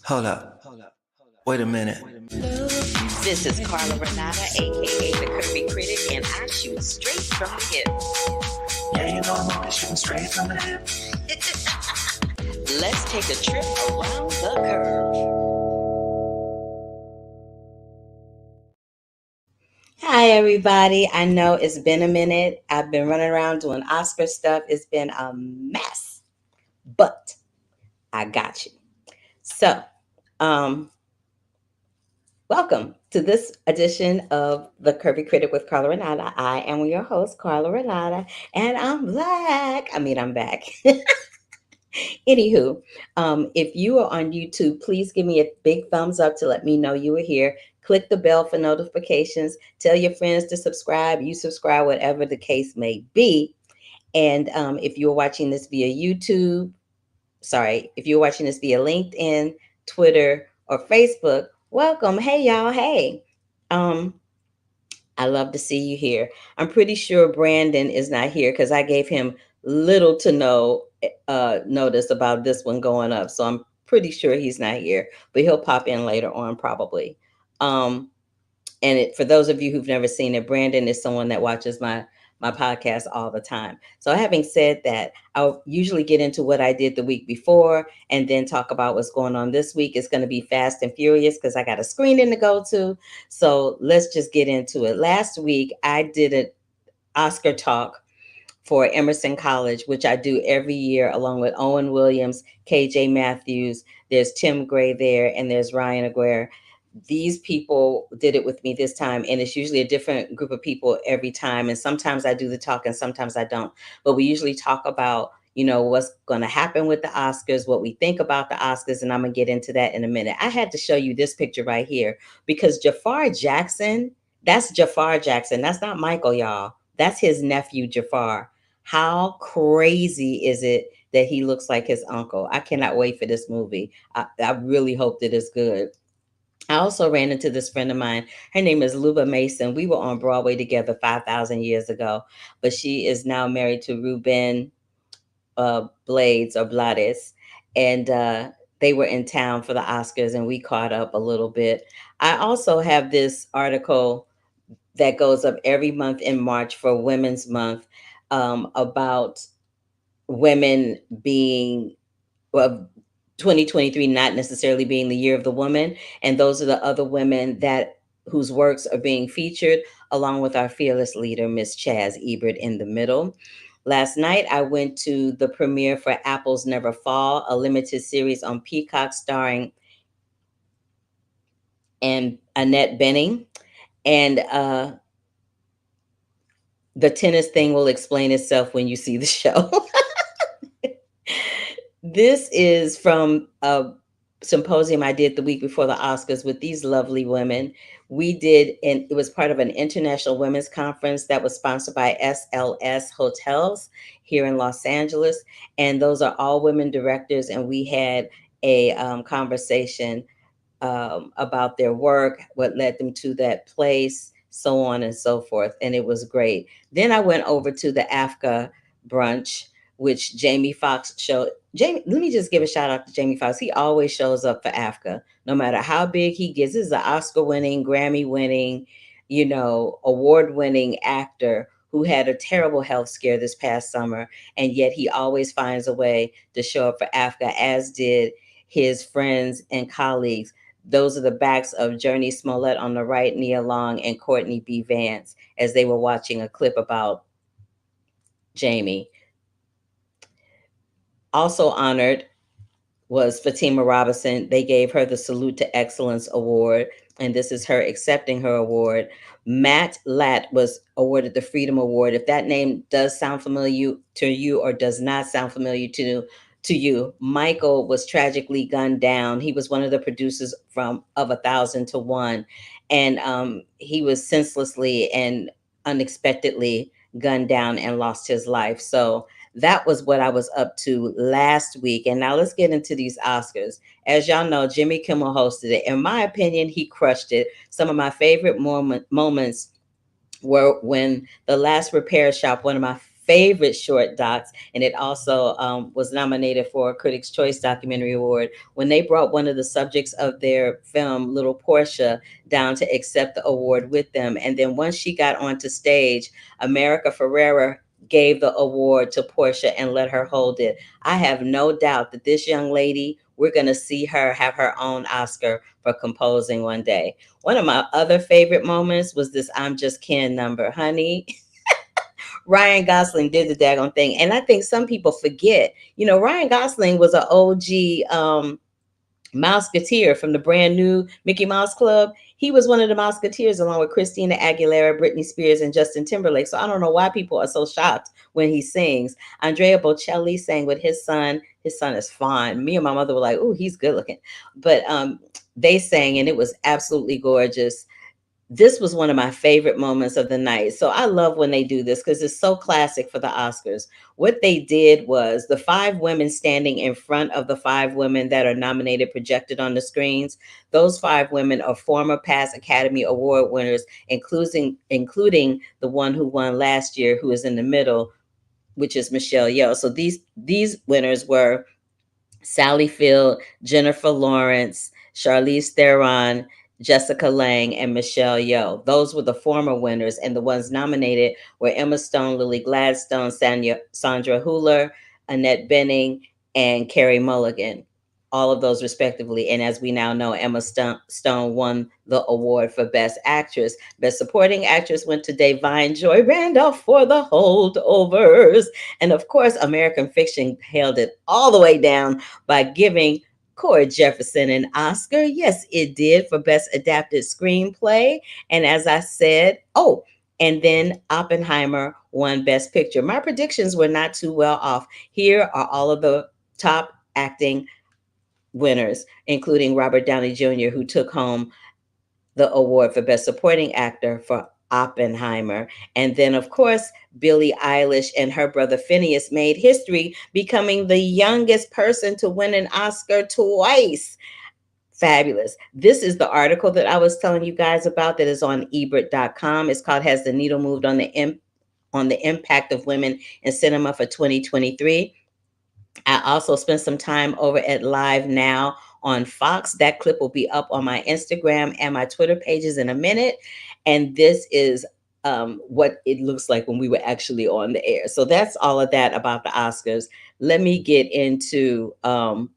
Hold up. Wait a minute. This is Carla Renata, aka the Curvy Critic, and I shoot straight from the hip. Yeah, you know I'm always shooting straight from the hip. Let's take a trip around the curve. Hi, everybody. I know it's been a minute. I've been running around doing Oscar stuff. It's been a mess, but I got you. So, welcome to this edition of The Curvy Critic with Carla Renata. I am your host, Carla Renata, and I'm Black. I'm back. Anywho, if you are on YouTube, please give me a big thumbs up to let me know you are here. Click the bell for notifications. Tell your friends to subscribe. You subscribe, whatever the case may be. And if you're watching this via YouTube, if you're watching this via LinkedIn, Twitter, or Facebook, welcome. Hey, y'all. Hey. I love to see you here. I'm pretty sure Brandon is not here because I gave him little to no notice about this one going up. So I'm pretty sure he's not here, but he'll pop in later on probably. For those of you who've never seen it, Brandon is someone that watches my podcast all the time. So having said that, I'll usually get into what I did the week before and then talk about what's going on this week. It's going to be fast and furious because I got a screening to go to. So let's just get into it. Last week, I did an Oscar talk for Emerson College, which I do every year along with Owen Williams, KJ Matthews. There's Tim Gray there, and there's Ryan Aguirre. These people did it with me this time, and it's usually a different group of people every time. And sometimes I do the talk and sometimes I don't. But we usually talk about, what's going to happen with the Oscars, what we think about the Oscars, and I'm going to get into that in a minute. I had to show you this picture right here because Jafar Jackson, that's Jafar Jackson. That's not Michael, y'all. That's his nephew, Jafar. How crazy is it that he looks like his uncle? I cannot wait for this movie. I really hope that it's good. I also ran into this friend of mine. Her name is Luba Mason. We were on Broadway together 5,000 years ago, but she is now married to Ruben Blades. And they were in town for the Oscars and we caught up a little bit. I also have this article that goes up every month in March for Women's Month about women being, well, 2023 not necessarily being the year of the woman, and those are the other women whose works are being featured, along with our fearless leader, Miss Chaz Ebert, in the middle. Last night, I went to the premiere for Apples Never Fall, a limited series on Peacock starring Annette Bening. And the tennis thing will explain itself when you see the show. This is from a symposium I did the week before the Oscars with these lovely women. It was part of an international women's conference that was sponsored by SLS Hotels here in Los Angeles. And those are all women directors. And we had a conversation about their work, what led them to that place, so on and so forth. And it was great. Then I went over to the AFCA brunch which Jamie Foxx showed. Jamie, let me just give a shout out to Jamie Foxx. He always shows up for Africa, no matter how big he gets. This is an Oscar winning, Grammy winning, award winning actor who had a terrible health scare this past summer, and yet he always finds a way to show up for Africa, as did his friends and colleagues. Those are the backs of Journey Smollett on the right, Nia Long, and Courtney B. Vance, as they were watching a clip about Jamie. Also honored was Fatima Robinson. They gave her the Salute to Excellence Award, and this is her accepting her award. Matt Latt was awarded the Freedom Award. If that name does sound familiar to you or does not sound familiar to you, Michael was tragically gunned down. He was one of the producers from of 1,000 to 1, and he was senselessly and unexpectedly gunned down and lost his life. So that was what I was up to last week. And now let's get into these Oscars. As y'all know, Jimmy Kimmel hosted it. In my opinion, he crushed it. Some of my favorite moments were when The Last Repair Shop, one of my favorite short docs, and it also was nominated for a Critics' Choice Documentary Award, when they brought one of the subjects of their film, Little Portia, down to accept the award with them. And then once she got onto stage, America Ferrera gave the award to Portia and let her hold it. I have no doubt that this young lady, we're going to see her have her own Oscar for composing one day. One of my other favorite moments was this I'm Just Ken number. Honey, Ryan Gosling did the daggone thing. And I think some people forget, Ryan Gosling was an OG Mouseketeer from the brand new Mickey Mouse Club. He was one of the Mouseketeers along with Christina Aguilera, Britney Spears, and Justin Timberlake. So I don't know why people are so shocked when he sings. Andrea Bocelli sang with his son. His son is fine. Me and my mother were like, "Oh, he's good looking." But they sang, and it was absolutely gorgeous. This was one of my favorite moments of the night. So I love when they do this because it's so classic for the Oscars. What they did was the 5 women standing in front of the 5 women that are nominated projected on the screens. Those 5 women are former past Academy Award winners, including the one who won last year, who is in the middle, which is Michelle Yeoh. So these winners were Sally Field, Jennifer Lawrence, Charlize Theron, Jessica Lange, and Michelle Yeoh. Those were the former winners, and the ones nominated were Emma Stone, Lily Gladstone, Sandra Hüller, Annette Bening, and Carey Mulligan. All of those respectively. And as we now know, Emma Stone won the award for Best Actress. Best Supporting Actress went to Da'Vine Joy Randolph for The Holdovers. And of course, American Fiction held it all the way down by giving Corey Jefferson an Oscar. Yes, it did, for Best Adapted Screenplay. And as I said, and then Oppenheimer won Best Picture. My predictions were not too well off. Here are all of the top acting winners, including Robert Downey Jr., who took home the award for Best Supporting Actor for Oppenheimer. And then, of course, Billie Eilish and her brother Phineas made history, becoming the youngest person to win an Oscar twice. Fabulous. This is the article that I was telling you guys about that is on ebert.com. It's called Has the Needle Moved on the Impact of Women in Cinema for 2023? I also spent some time over at Live Now on Fox. That clip will be up on my Instagram and my Twitter pages in a minute. And this is what it looks like when we were actually on the air. So that's all of that about the Oscars. Let me get into how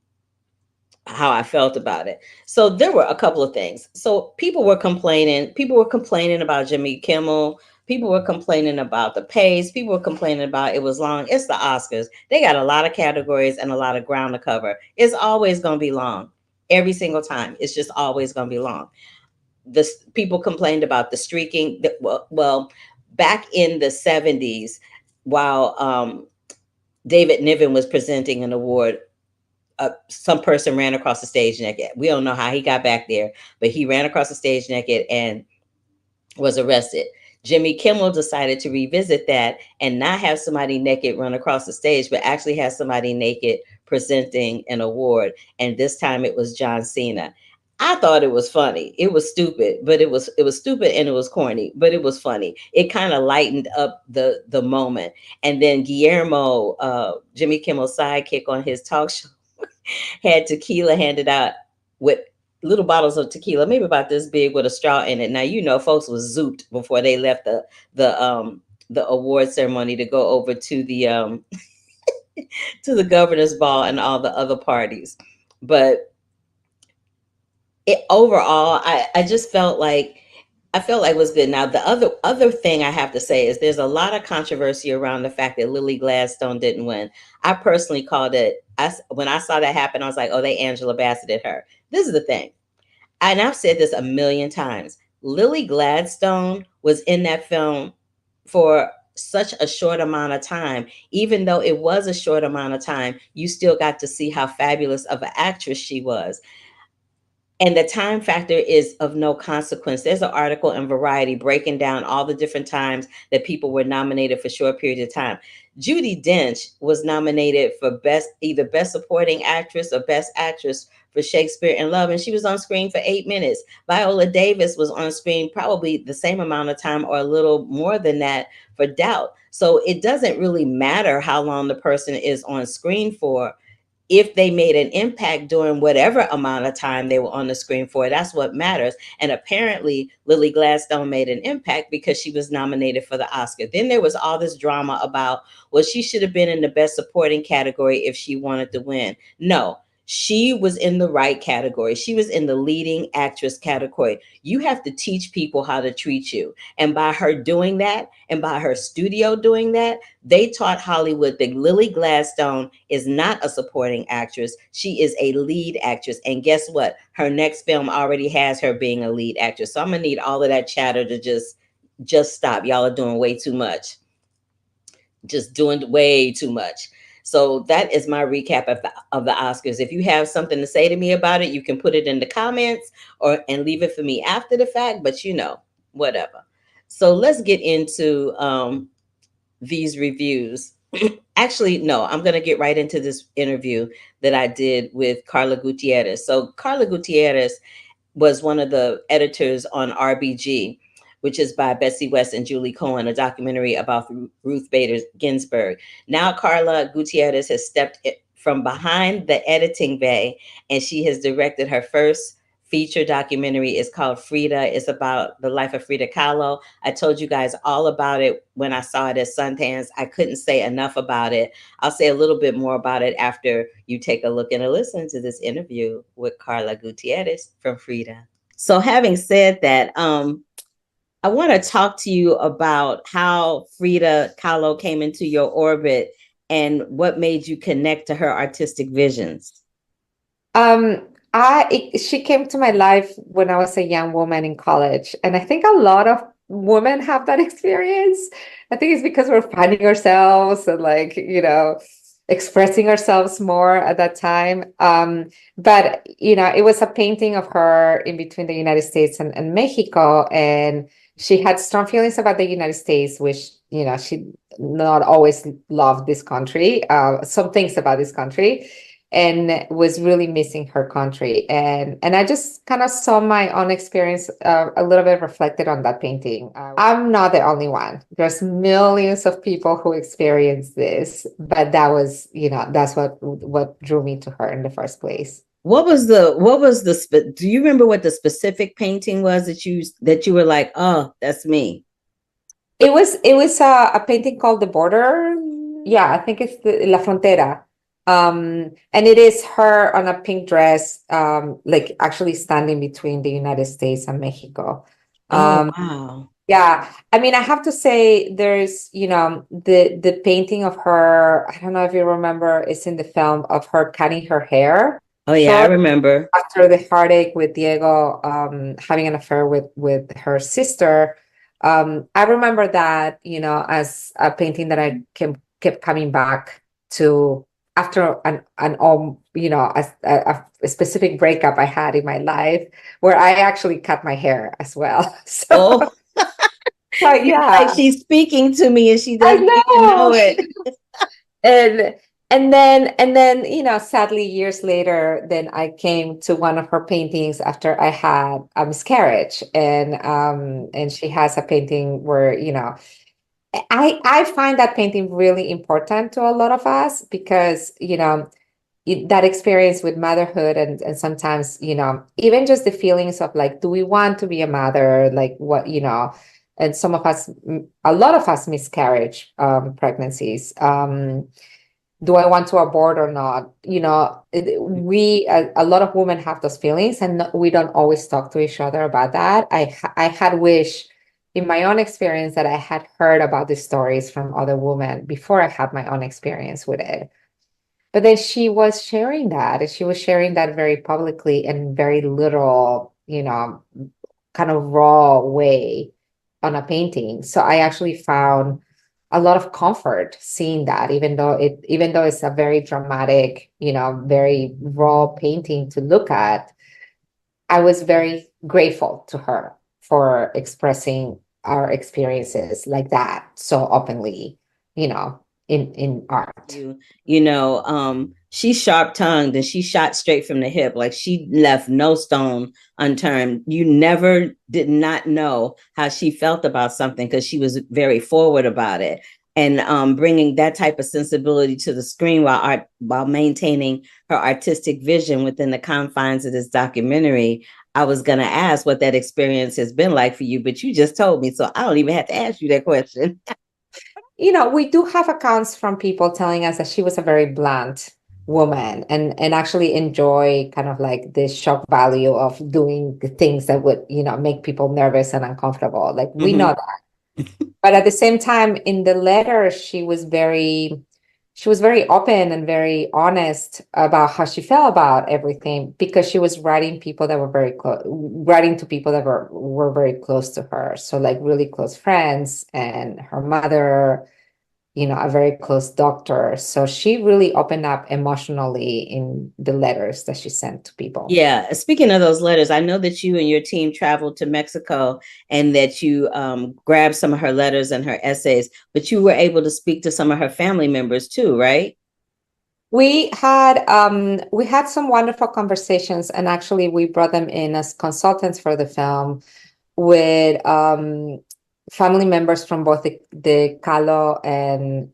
I felt about it. So there were a couple of things. So people were complaining. People were complaining about Jimmy Kimmel. People were complaining about the pace. People were complaining about it was long. It's the Oscars. They got a lot of categories and a lot of ground to cover. It's always going to be long. Every single time. It's just always going to be long. People complained about the streaking. Well, back in the 70s, while David Niven was presenting an award, some person ran across the stage naked. We don't know how he got back there, but he ran across the stage naked and was arrested. Jimmy Kimmel decided to revisit that and not have somebody naked run across the stage, but actually have somebody naked presenting an award. And this time it was John Cena. I thought it was funny. It was stupid, but it was stupid and it was corny, but it was funny. It kind of lightened up the moment. And then Guillermo, Jimmy Kimmel's sidekick on his talk show, had tequila handed out with little bottles of tequila, maybe about this big with a straw in it. Now folks was zooped before they left the award ceremony to go over to the to the governor's ball and all the other parties. But overall, I just felt like it was good. Now, the other thing I have to say is there's a lot of controversy around the fact that Lily Gladstone didn't win. I personally called it. When I saw that happen, I was like, "Oh, they Angela Bassetted her." This is the thing, and I've said this a million times. Lily Gladstone was in that film for such a short amount of time. Even though it was a short amount of time, you still got to see how fabulous of an actress she was. And the time factor is of no consequence. There's an article in Variety breaking down all the different times that people were nominated for short periods of time. Judi Dench was nominated for either Best Supporting Actress or Best Actress for Shakespeare in Love, and she was on screen for 8 minutes. Viola Davis was on screen probably the same amount of time or a little more than that for Doubt. So it doesn't really matter how long the person is on screen for. If they made an impact during whatever amount of time they were on the screen for, that's what matters. And apparently Lily Gladstone made an impact because she was nominated for the Oscar. Then there was all this drama about, well, she should have been in the Best Supporting category if she wanted to win. No, she was in the right category. She was in the leading actress category. You have to teach people how to treat you. And by her doing that, and by her studio doing that, they taught Hollywood that Lily Gladstone is not a supporting actress. She is a lead actress. And guess what? Her next film already has her being a lead actress. So I'm gonna need all of that chatter to just stop. Y'all are doing way too much. Just doing way too much. So that is my recap of the Oscars. If you have something to say to me about it, you can put it in the comments and leave it for me after the fact, but whatever. So let's get into these reviews. Actually, no, I'm going to get right into this interview that I did with Carla Gutiérrez. So Carla Gutiérrez was one of the editors on RBG, which is by Betsy West and Julie Cohen, a documentary about Ruth Bader Ginsburg. Now Carla Gutiérrez has stepped from behind the editing bay, and she has directed her first feature documentary. It's called Frida. It's about the life of Frida Kahlo. I told you guys all about it when I saw it at Sundance. I couldn't say enough about it. I'll say a little bit more about it after you take a look and a listen to this interview with Carla Gutiérrez from Frida. So having said that, I want to talk to you about how Frida Kahlo came into your orbit and what made you connect to her artistic visions. She came to my life when I was a young woman in college, and I think a lot of women have that experience. I think it's because we're finding ourselves and expressing ourselves more at that time. But it was a painting of her in between the United States and Mexico, and she had strong feelings about the United States, which she not always loved this country, some things about this country, and was really missing her country. And I just kind of saw my own experience a little bit reflected on that painting. I'm not the only one. There's millions of people who experience this, but that was, that's what drew me to her in the first place. Do you remember what the specific painting was that you were like, oh, that's me? It was a painting called The Border. Yeah, I think it's La Frontera. And it is her on a pink dress, actually standing between the United States and Mexico. Wow. Yeah. I mean, I have to say there's, the painting of her, I don't know if you remember, it's in the film of her cutting her hair. Oh yeah, I remember. After the heartache with Diego having an affair with her sister. I remember that, as a painting that I kept coming back to after a specific breakup I had in my life, where I actually cut my hair as well. So, yeah, like she's speaking to me and she doesn't even know it. And then, sadly, years later, then I came to one of her paintings after I had a miscarriage, and she has a painting where, I find that painting really important to a lot of us because, that experience with motherhood and sometimes, even just the feelings of like, do we want to be a mother? Like what, and a lot of us miscarriage pregnancies. Do I want to abort or not? A lot of women have those feelings, and we don't always talk to each other about that. I had wish in my own experience that I had heard about these stories from other women before I had my own experience with it. But then she was sharing that, and she was sharing that very publicly and very literal, kind of raw way on a painting. So I actually found a lot of comfort seeing that, even though it's a very dramatic, very raw painting to look at. I was very grateful to her for expressing our experiences like that so openly, in art. She's sharp tongued and she shot straight from the hip. Like she left no stone unturned. You never did not know how she felt about something because she was very forward about it. And bringing that type of sensibility to the screen while maintaining her artistic vision within the confines of this documentary. I was going to ask what that experience has been like for you, but you just told me, so I don't even have to ask you that question. We do have accounts from people telling us that she was a very blunt woman and actually enjoy kind of like the shock value of doing the things that would, make people nervous and uncomfortable. Like we know that. But at the same time, in the letter, she was very open and very honest about how she felt about everything because she was writing to people that were very close to her. So like really close friends and her mother, a very close doctor. So she really opened up emotionally in the letters that she sent to people. Yeah. Speaking of those letters, I know that you and your team traveled to Mexico and that you grabbed some of her letters and her essays, but you were able to speak to some of her family members too, right? We had some wonderful conversations, and actually we brought them in as consultants for the film with family members from both the Calo and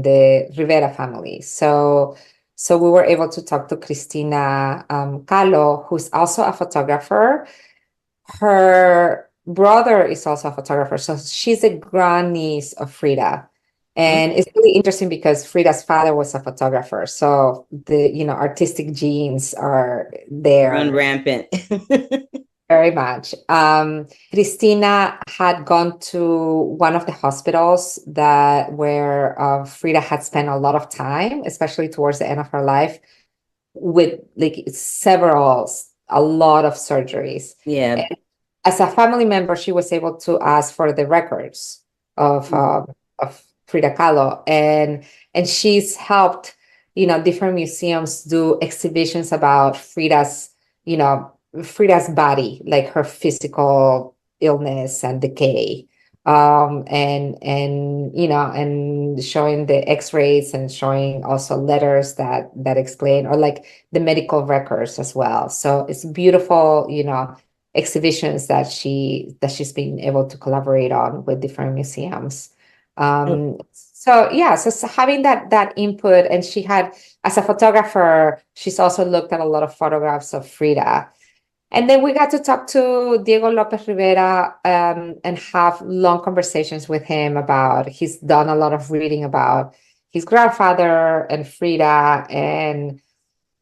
the Rivera family. So we were able to talk to Cristina Calo, who's also a photographer. Her brother is also a photographer, so she's a grandniece of Frida. And it's really interesting because Frida's father was a photographer. So the, artistic genes are there. Run rampant. Very much. Cristina had gone to one of the hospitals where Frida had spent a lot of time, especially towards the end of her life, with like a lot of surgeries. Yeah. And as a family member, she was able to ask for the records of Frida Kahlo, and she's helped, different museums do exhibitions about Frida's body, like her physical illness and decay, and showing the X-rays and showing also letters that explain, or like the medical records as well. So it's beautiful, exhibitions that she's been able to collaborate on with different museums. So having that input, and she had, as a photographer, she's also looked at a lot of photographs of Frida. And then we got to talk to Diego Lopez Rivera and have long conversations with him about, he's done a lot of reading about his grandfather and Frida, and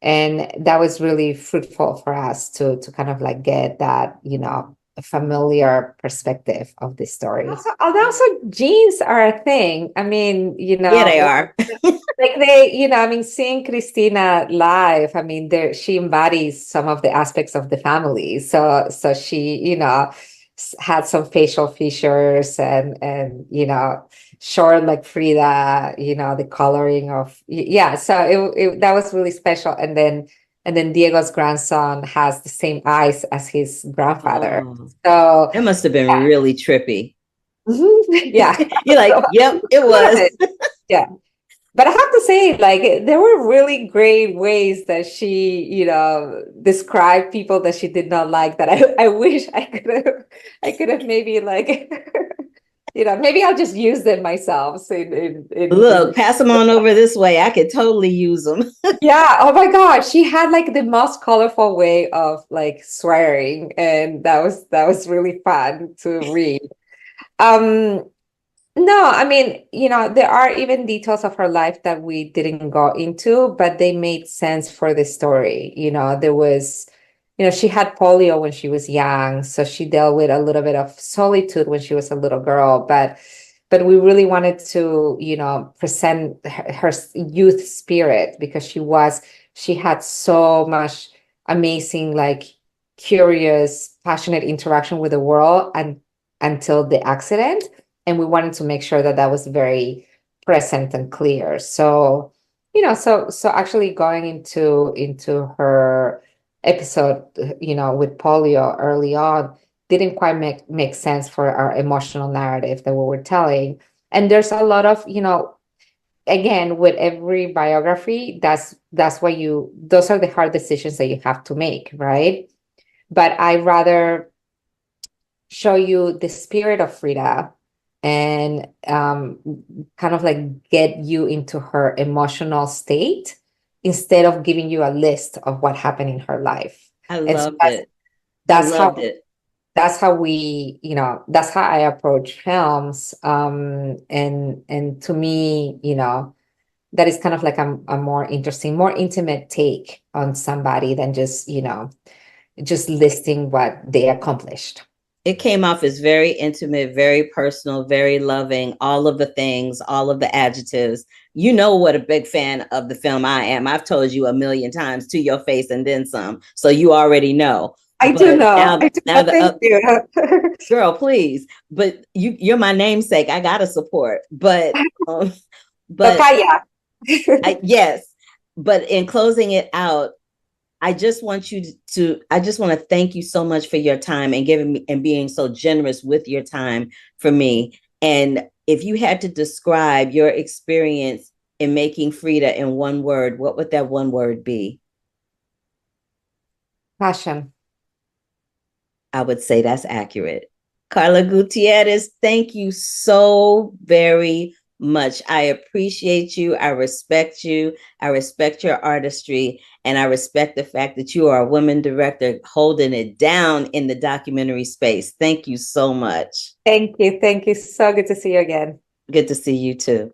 that was really fruitful for us to kind of like get that, familiar perspective of this story. Also, genes are a thing. I mean, yeah, they are. like seeing Cristina live, I mean, she embodies some of the aspects of the family. So she, had some facial features and short like Frida, the coloring of, yeah. So that was really special. And then Diego's grandson has the same eyes as his grandfather. Oh, so that must have been really trippy. yeah. You're like, yep, it was. Yeah. But I have to say, like, there were really great ways that she, described people that she did not like that I wish I could have maybe like, maybe I'll just use them myself. So Look, pass them on over this way. I could totally use them. yeah. Oh my God. She had like the most colorful way of like swearing, and that was really fun to read. Um, No, I mean, there are even details of her life that we didn't go into, but they made sense for the story. There was, she had polio when she was young, so she dealt with a little bit of solitude when she was a little girl, but we really wanted to, present her youth spirit because she had so much amazing, like curious, passionate interaction with the world and until the accident, and we wanted to make sure that that was very present and clear. So so actually going into her episode, with polio early on didn't quite make sense for our emotional narrative that we were telling. And there's a lot of, again, with every biography, that's why those are the hard decisions that you have to make, right? But I rather show you the spirit of Frida and kind of like get you into her emotional state instead of giving you a list of what happened in her life. I And so loved it. I that's loved how it. that's how we, that's how I approach films. And to me, that is kind of like a more interesting, more intimate take on somebody than just listing what they accomplished. It came off as very intimate, very personal, very loving, all of the things, all of the adjectives. You know what a big fan of the film I am. I've told you a million times to your face and then some. So you already know. I do But know. now, I do now know. the Thank you. girl, please. But you're my namesake. I gotta support. But Tocaya. yes. But in closing it out, I just want you I just want to thank you so much for your time and giving me and being so generous with your time for me. And if you had to describe your experience in making Frida in one word, what would that one word be? Passion. I would say that's accurate. Carla Gutierrez, thank you so very much. I appreciate you. I respect you. I respect your artistry. And I respect the fact that you are a woman director holding it down in the documentary space. Thank you so much. Thank you. Thank you. So good to see you again. Good to see you too.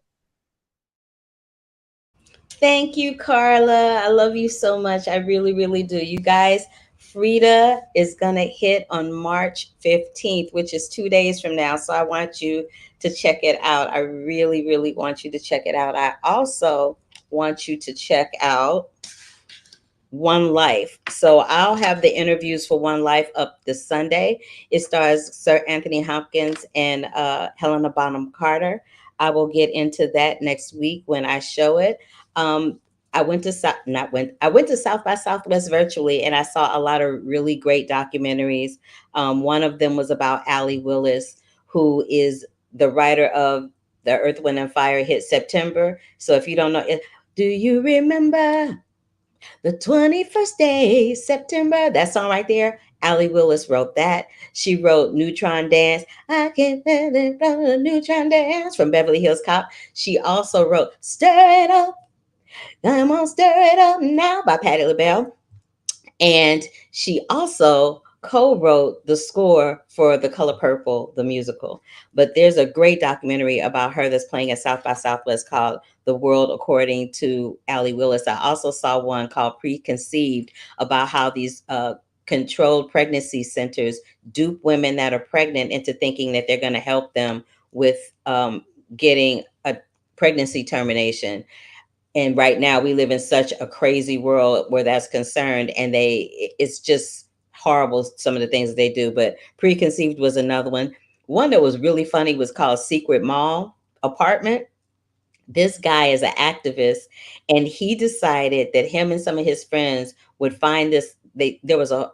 Thank you, Carla. I love you so much. I really, really do. You guys, Frida is going to hit on March 15th, which is 2 days from now. So I want you to check it out. I really, really want you to check it out. I also want you to check out One Life. So I'll have the interviews for One Life up this Sunday. It stars Sir Anthony Hopkins and Helena Bonham Carter. I will get into that next week when I show it. I went to I went to South by Southwest virtually, and I saw a lot of really great documentaries. One of them was about Allie Willis, who is the writer of the Earth, Wind, and Fire hit September. So if you don't know, do you remember the 21st day, September? That song right there, Allie Willis wrote that. She wrote Neutron Dance. I can't let it go, Neutron Dance from Beverly Hills Cop. She also wrote Stir It Up. I'm gonna stir it up now by Patti LaBelle. And she also co-wrote the score for The Color Purple, the musical. But there's a great documentary about her that's playing at South by Southwest called The World According to Allie Willis. I also saw one called Preconceived about how these controlled pregnancy centers dupe women that are pregnant into thinking that they're going to help them with getting a pregnancy termination. And right now we live in such a crazy world where that's concerned, and it's just horrible, some of the things that they do. But Preconceived was another one that was really funny was called Secret Mall Apartment. This guy is an activist, and he decided that him and some of his friends would find this. There was a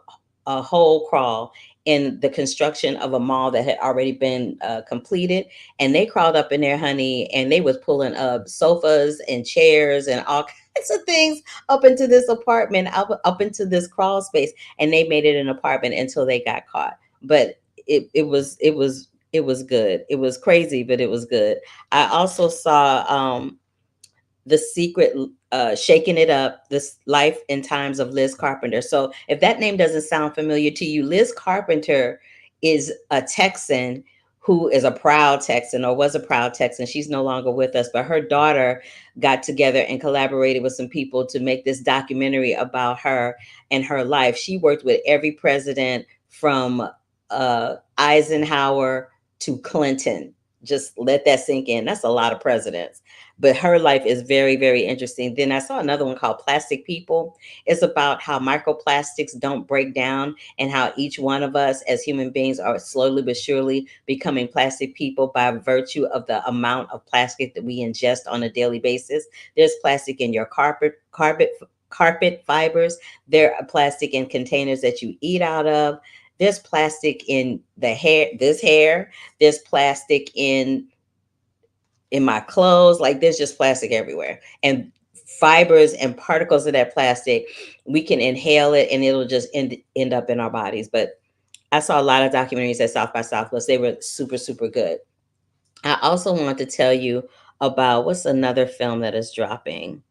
hole crawl, in the construction of a mall that had already been completed. And they crawled up in there, honey, and they was pulling up sofas and chairs and all kinds of things up into this apartment, up into this crawl space. And they made it an apartment until they got caught. But it was good. It was crazy, but it was good. I also saw The Secret, Shaking It Up, This Life and Times of Liz Carpenter. So if that name doesn't sound familiar to you, Liz Carpenter is a Texan who is a proud Texan, or was a proud Texan. She's no longer with us, but her daughter got together and collaborated with some people to make this documentary about her and her life. She worked with every president from Eisenhower to Clinton. Just let that sink in. That's a lot of presidents. But her life is very, very interesting. Then I saw another one called Plastic People. It's about how microplastics don't break down and how each one of us as human beings are slowly but surely becoming plastic people by virtue of the amount of plastic that we ingest on a daily basis. There's plastic in your carpet fibers. There are plastic in containers that you eat out of. There's plastic in the hair, this hair. There's plastic in my clothes. Like, there's just plastic everywhere. And fibers and particles of that plastic, we can inhale it and it'll just end up in our bodies. But I saw a lot of documentaries at South by Southwest. They were super, super good. I also want to tell you about what's another film that is dropping.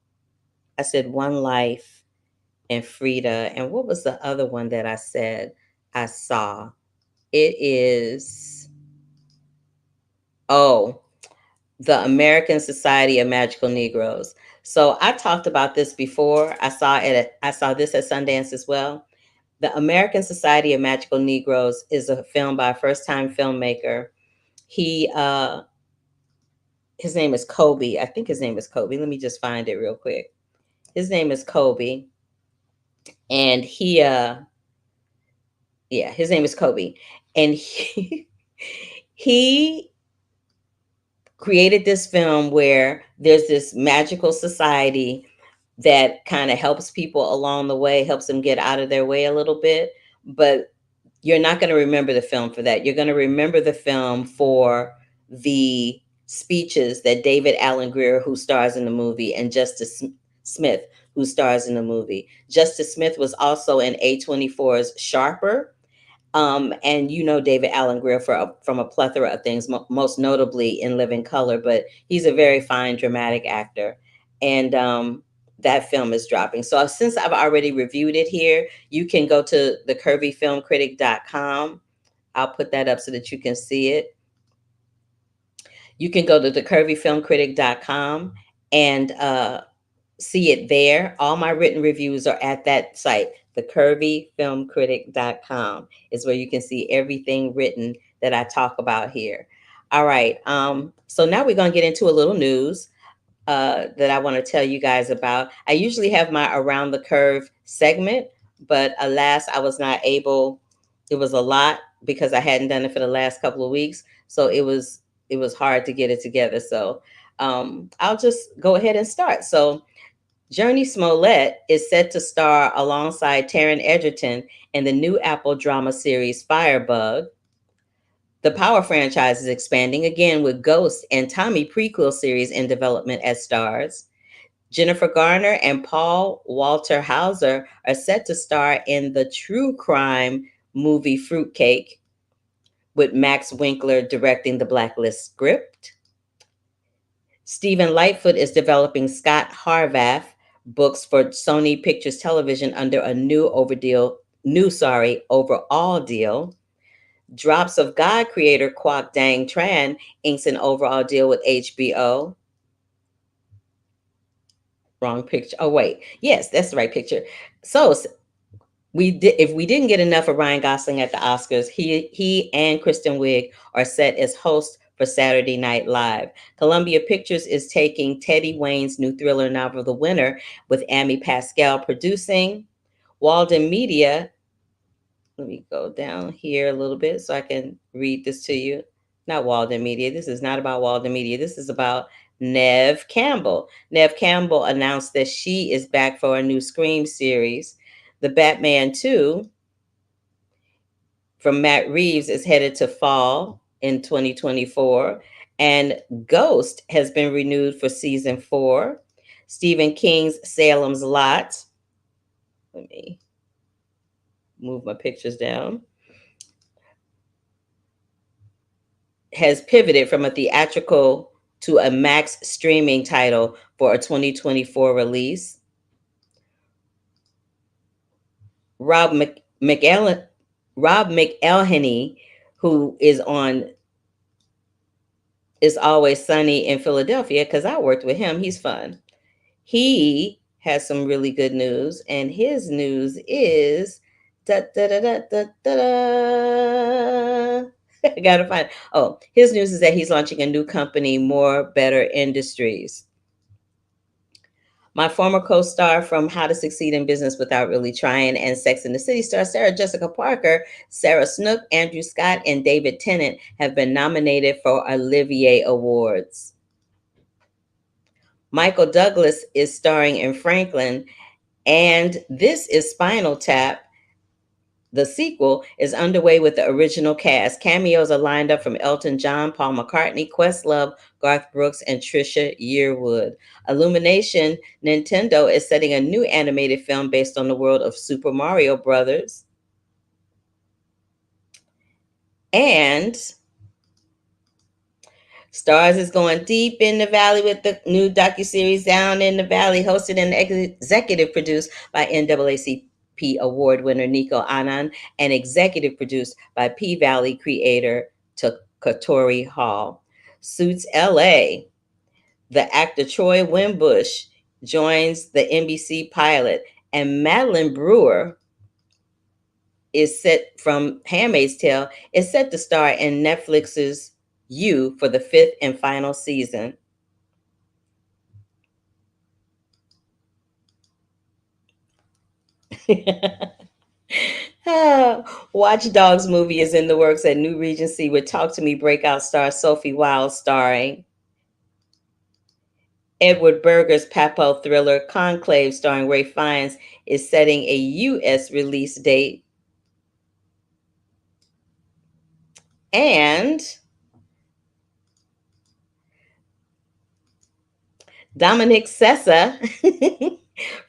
I said One Life and Frida. And what was the other one that I said I saw? It is, the American Society of Magical Negroes. So I talked about this before. I saw this at Sundance as well. The American Society of Magical Negroes is a film by a first-time filmmaker. His name is Kobe. I think his name is Kobe. Let me just find it real quick. His name is Kobe, and his name is Kobe, and he created this film where there's this magical society that kind of helps people along the way, helps them get out of their way a little bit. But you're not going to remember the film for that. You're going to remember the film for the speeches that David Alan Grier, who stars in the movie, and Justice Smith, who stars in the movie. Justice Smith was also in A24's Sharper. And you know David Alan Grier from a plethora of things, most notably in Living Color, but he's a very fine dramatic actor. And that film is dropping. So since I've already reviewed it here, you can go to thecurvyfilmcritic.com. I'll put that up so that you can see it. You can go to thecurvyfilmcritic.com and see it there. All my written reviews are at that site. Thecurvyfilmcritic.com is where you can see everything written that I talk about here. All right. So now we're going to get into a little news that I want to tell you guys about. I usually have my Around the Curve segment, but alas, I was not able. It was a lot because I hadn't done it for the last couple of weeks. So it was hard to get it together. So I'll just go ahead and start. So Jurnee Smollett is set to star alongside Taron Egerton in the new Apple drama series Firebug. The Power franchise is expanding again with Ghost and Tommy prequel series in development as stars. Jennifer Garner and Paul Walter Hauser are set to star in the true crime movie Fruitcake, with Max Winkler directing the Blacklist script. Stephen Lightfoot is developing Scott Harvath books for Sony Pictures Television under a new overall deal. Drops of God creator Kwok Dang Tran inks an overall deal with HBO. Wrong picture. Oh, wait. Yes, that's the right picture. So if we didn't get enough of Ryan Gosling at the Oscars, he and Kristen Wiig are set as hosts for Saturday Night Live. Columbia Pictures is taking Teddy Wayne's new thriller novel, The Winner, with Amy Pascal producing. Walden Media, let me go down here a little bit so I can read this to you. Not Walden Media. This is not about Walden Media. This is about Neve Campbell. Neve Campbell announced that she is back for a new Scream series. The Batman 2 from Matt Reeves is headed to fall in 2024. And Ghost has been renewed for season 4. Stephen King's Salem's Lot. Let me move my pictures down. Has pivoted from a theatrical to a max streaming title for a 2024 release. Rob McElhenney, who is on Is Always Sunny in Philadelphia, because I worked with him. He's fun. He has some really good news, and his news is da da da da da da. Da. I gotta find. Oh, his news is that he's launching a new company, More Better Industries. My former co-star from How to Succeed in Business Without Really Trying and Sex and the City star Sarah Jessica Parker, Sarah Snook, Andrew Scott, and David Tennant have been nominated for Olivier Awards. Michael Douglas is starring in Franklin, and This Is Spinal Tap. The sequel is underway with the original cast. Cameos are lined up from Elton John, Paul McCartney, Questlove, Garth Brooks, and Trisha Yearwood. Illumination Nintendo is setting a new animated film based on the world of Super Mario Brothers. And Stars is going deep in the valley with the new docuseries Down in the Valley, hosted and executive produced by NAACP Award winner Nico Anand and executive produced by P-Valley creator Katori Hall. Suits LA, the actor Troy Wimbush joins the NBC pilot, and Madeline Brewer is set from Handmaid's Tale is set to star in Netflix's You for the 5th and final season. Watch Dogs movie is in the works at New Regency with Talk to Me breakout star Sophie Wilde starring. Edward Berger's Papo thriller Conclave starring Ray Fiennes is setting a U.S. release date. And Dominic Sessa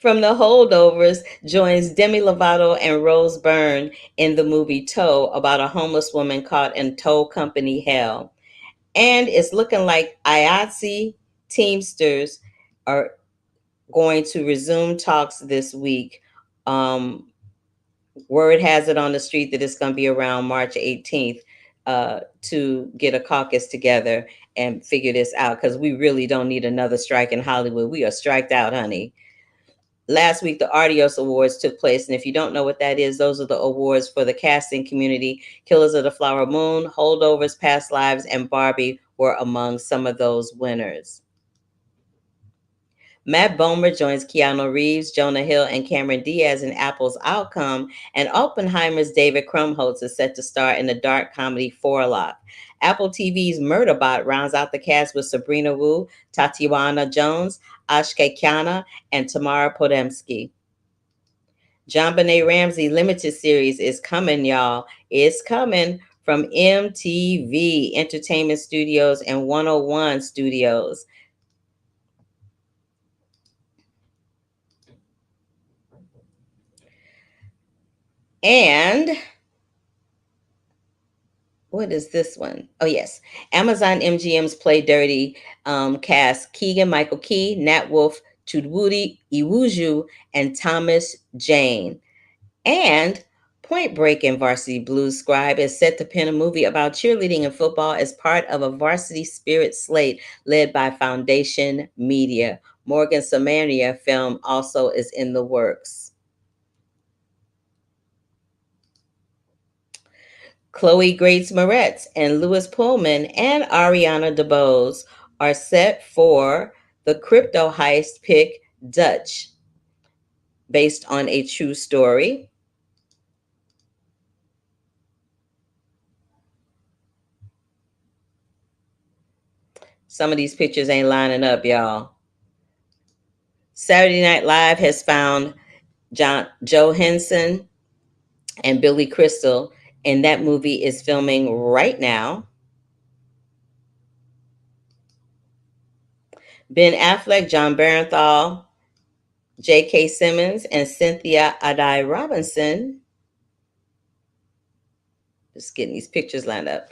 from The Holdovers joins Demi Lovato and Rose Byrne in the movie Tow, about a homeless woman caught in tow company hell. And it's looking like IATSE Teamsters are going to resume talks this week. Word has it on the street that it's going to be around March 18th to get a caucus together and figure this out, because we really don't need another strike in Hollywood. We are striked out, honey. Last week, the Artios Awards took place, and if you don't know what that is, those are the awards for the casting community. Killers of the Flower Moon, Holdovers, Past Lives, and Barbie were among some of those winners. Matt Bomer joins Keanu Reeves, Jonah Hill, and Cameron Diaz in Apple's Outcome, and Oppenheimer's David Krumholtz is set to star in the dark comedy Forelock. Apple TV's Murderbot rounds out the cast with Sabrina Wu, Tatiana Jones, Ashke Kiana, and Tamara Podemski. John Benet Ramsey limited series is coming, y'all. It's coming from MTV Entertainment Studios and 101 Studios. And what is this one? Oh, yes. Amazon MGM's Play Dirty cast Keegan Michael Key, Nat Wolff, Chudwudi Iwuju, and Thomas Jane. And Point Break and Varsity Blues Scribe is set to pen a movie about cheerleading and football as part of a Varsity Spirit slate led by Foundation Media. Morgan Samania film also is in the works. Chloe Grace Moretz and Louis Pullman and Ariana DeBose are set for the crypto heist pick Dutch, based on a true story. Some of these pictures ain't lining up, y'all. Saturday Night Live has found Joe Henson and Billy Crystal And that movie is filming right now. Ben Affleck, John Barenthal, J.K. Simmons, and Cynthia Adai Robinson. Just getting these pictures lined up.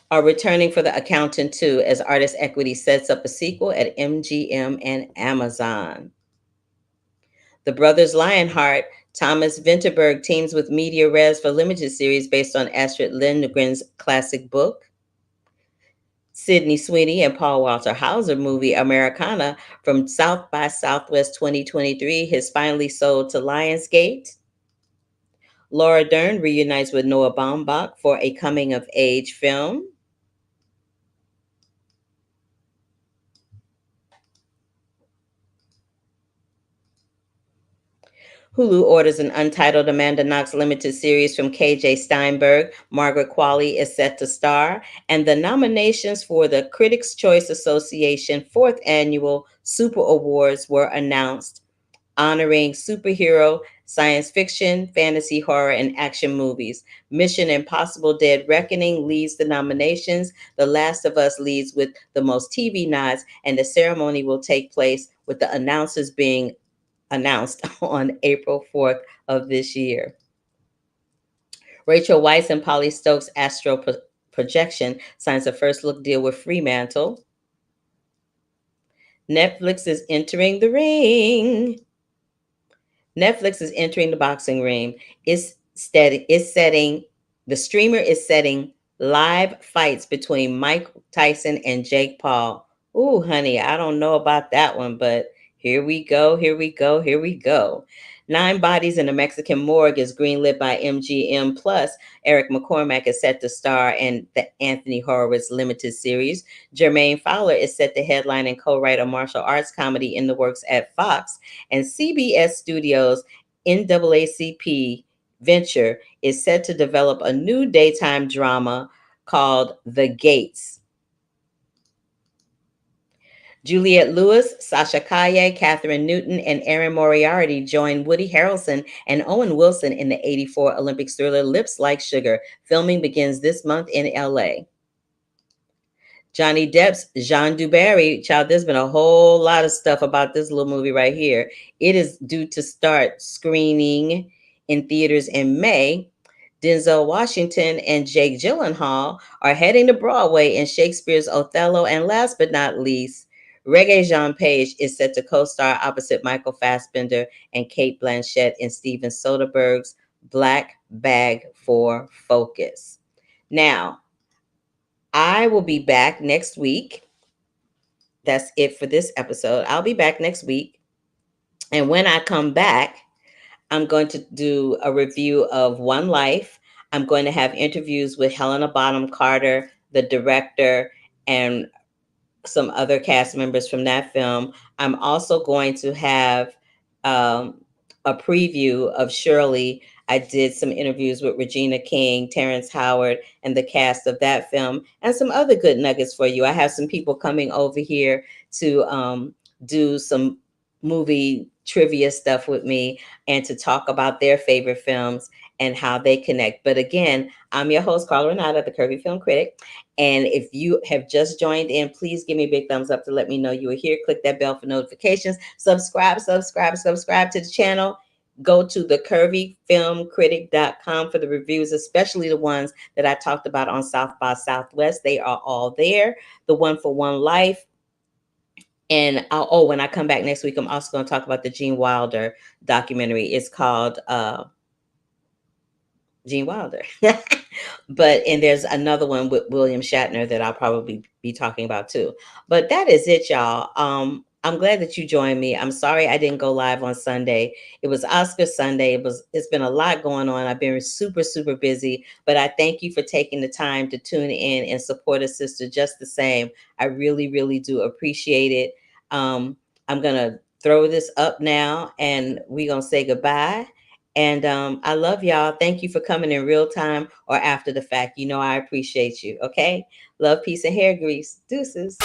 Are returning for The Accountant 2 as Artist Equity sets up a sequel at MGM and Amazon. The Brothers Lionheart, Thomas Vinterberg teams with Media Res for limited series based on Astrid Lindgren's classic book. Sydney Sweeney and Paul Walter Hauser movie Americana from South by Southwest 2023 has finally sold to Lionsgate. Laura Dern reunites with Noah Baumbach for a coming-of-age film. Hulu orders an untitled Amanda Knox limited series from KJ Steinberg. Margaret Qualley is set to star. And the nominations for the Critics' Choice Association 4th Annual Super Awards were announced, honoring superhero, science fiction, fantasy, horror, and action movies. Mission Impossible Dead Reckoning leads the nominations. The Last of Us leads with the most TV nods, and the ceremony will take place with the announcers being announced on April 4th of this year. Rachel Weisz and Polly Stokes' Astro Projection signs a first look deal with Fremantle. Netflix is entering the ring. Netflix is entering the boxing ring. The streamer is setting live fights between Mike Tyson and Jake Paul. Ooh, honey, I don't know about that one, but here we go, here we go, here we go. Nine Bodies in a Mexican Morgue is greenlit by MGM Plus. Eric McCormack is set to star in the Anthony Horowitz limited series. Jermaine Fowler is set to headline and co-write a martial arts comedy in the works at Fox. And CBS Studios' NAACP venture is set to develop a new daytime drama called The Gates. Juliette Lewis, Sasha Calle, Catherine Newton, and Erin Moriarty join Woody Harrelson and Owen Wilson in the '84 Olympic thriller Lips Like Sugar. Filming begins this month in LA. Johnny Depp's Jean du Barry. Child, there's been a whole lot of stuff about this little movie right here. It is due to start screening in theaters in May. Denzel Washington and Jake Gyllenhaal are heading to Broadway in Shakespeare's Othello. And last but not least, Regé-Jean Page is set to co-star opposite Michael Fassbender and Cate Blanchett in Steven Soderbergh's Black Bag for Focus. Now, I will be back next week. That's it for this episode. I'll be back next week. And when I come back, I'm going to do a review of One Life. I'm going to have interviews with Helena Bonham Carter, the director, and some other cast members from that film. I'm also going to have a preview of Shirley. I did some interviews with Regina King, Terrence Howard, and the cast of that film, and some other good nuggets for you. I have some people coming over here to do some movie trivia stuff with me and to talk about their favorite films and how they connect. But again, I'm your host, Carla Renata, the Curvy Film Critic. And if you have just joined in, please give me a big thumbs up to let me know you are here. Click that bell for notifications. Subscribe to the channel. Go to thecurvyfilmcritic.com for the reviews, especially the ones that I talked about on South by Southwest. They are all there. The one for One Life. And when I come back next week, I'm also going to talk about the Gene Wilder documentary. It's called Gene Wilder. And there's another one with William Shatner that I'll probably be talking about too. But that is it, y'all. I'm glad that you joined me. I'm sorry I didn't go live on Sunday. It was Oscar Sunday. It's been a lot going on. I've been super, super busy, but I thank you for taking the time to tune in and support a sister just the same. I really, really do appreciate it. I'm going to throw this up now and we're going to say goodbye. And I love y'all. Thank you for coming in real time or after the fact. You know I appreciate you. Okay? Love, peace, and hair grease. Deuces.